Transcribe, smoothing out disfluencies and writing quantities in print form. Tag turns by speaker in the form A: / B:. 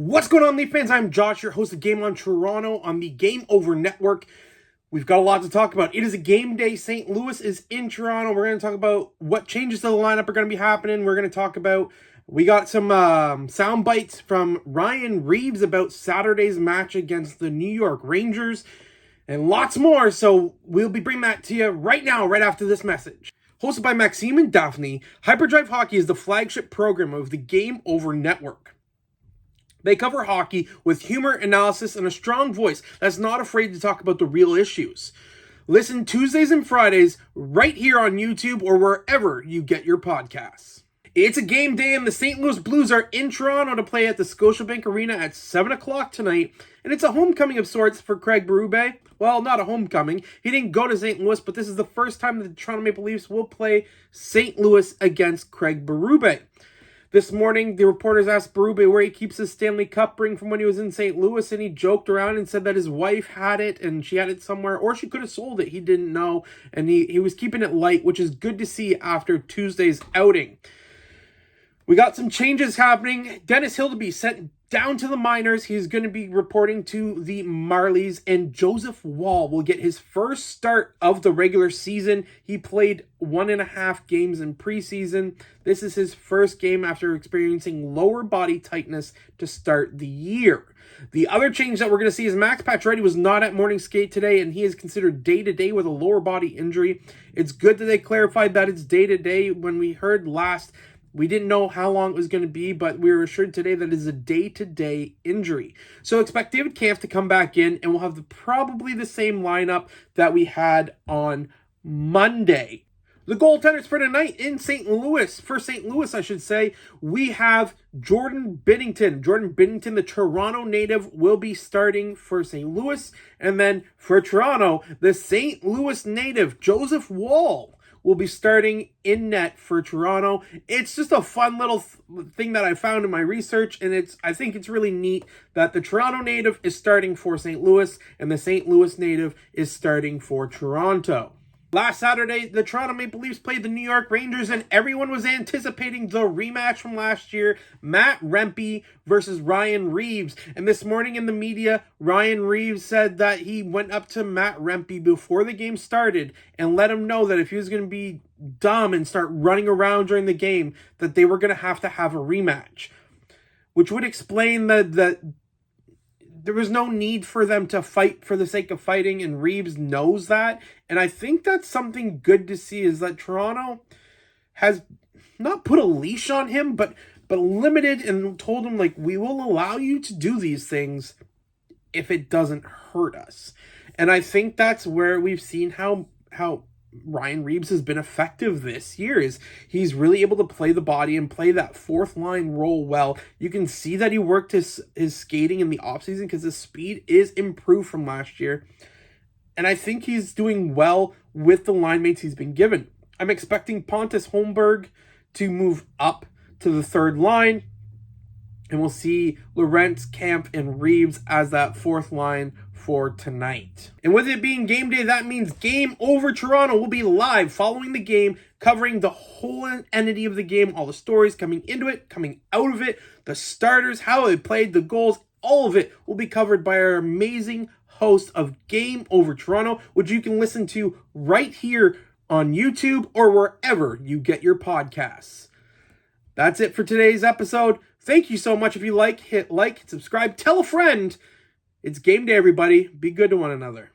A: What's going on, Leaf fans? I'm Josh, your host of Game on Toronto on the Game Over Network. We've got a lot to talk about. It is a game day. St. Louis is in Toronto. We're going to talk about what changes to the lineup are going to be happening. We're going to talk about, we got some sound bites from Ryan Reaves about Saturday's match against the New York Rangers and lots more. So we'll be bringing that to you right now, right after this message. Hosted by Maxime and Daphne, Hyperdrive Hockey is the flagship program of the Game Over Network. They cover hockey with humor, analysis, and a strong voice that's not afraid to talk about the real issues. Listen Tuesdays and Fridays right here on YouTube or wherever you get your podcasts. It's a game day and the St. Louis Blues are in Toronto to play at the Scotiabank Arena at 7 o'clock tonight. And it's a homecoming of sorts for Craig Berube. Well, not a homecoming. He didn't go to St. Louis, but this is the first time that the Toronto Maple Leafs will play St. Louis against Craig Berube. This morning, the reporters asked Berube where he keeps his Stanley Cup ring from when he was in St. Louis, and he joked around and said that his wife had it, and she had it somewhere, or she could have sold it. He didn't know, and he was keeping it light, which is good to see after Tuesday's outing. We got some changes happening. Dennis Hill to be sent down to the minors. He's going to be reporting to the Marlies, and Joseph Woll will get his first start of the regular season. He played 1.5 games in preseason. This is his first game after experiencing lower body tightness to start the year. The other change that we're going to see is Max Pacioretty was not at morning skate today, and he is considered day-to-day with a lower body injury. It's good that they clarified that it's day-to-day. When we heard last, we didn't know how long it was going to be, but we were assured today that it is a day-to-day injury. So expect David Kampf to come back in, and we'll have probably the same lineup that we had on Monday. The goaltenders for tonight in St. Louis, we have Jordan Binnington. Jordan Binnington, the Toronto native, will be starting for St. Louis. And then for Toronto, the St. Louis native, Joseph Woll, will be starting in net for Toronto. It's just a fun little thing that I found in my research, and I think it's really neat that the Toronto native is starting for St. Louis, and the St. Louis native is starting for Toronto. Last Saturday, the Toronto Maple Leafs played the New York Rangers, and everyone was anticipating the rematch from last year, Matt Rempe versus Ryan Reaves. And this morning in the media, Ryan Reaves said that he went up to Matt Rempe before the game started and let him know that if he was going to be dumb and start running around during the game, that they were going to have a rematch. Which would explain that there was no need for them to fight for the sake of fighting, and Reaves knows that. And I think that's something good to see, is that Toronto has not put a leash on him, but limited and told him, like, we will allow you to do these things if it doesn't hurt us. And I think that's where we've seen how Ryan Reaves has been effective this year. Is he's really able to play the body and play that fourth line role well. You can see that he worked his skating in the offseason because his speed is improved from last year. And I think he's doing well with the line mates he's been given. I'm expecting Pontus Holmberg to move up to the third line. And we'll see Lorentz, Kampf, and Reaves as that fourth line for tonight. And with it being game day, that means Game Over Toronto will be live following the game, covering the whole entity of the game, all the stories coming into it, coming out of it, the starters, how they played, the goals, all of it will be covered by our amazing host of Game Over Toronto, which you can listen to right here on YouTube or wherever you get your podcasts. That's it for today's episode. Thank you so much. If you hit like, subscribe, tell a friend. It's game day, everybody. Be good to one another.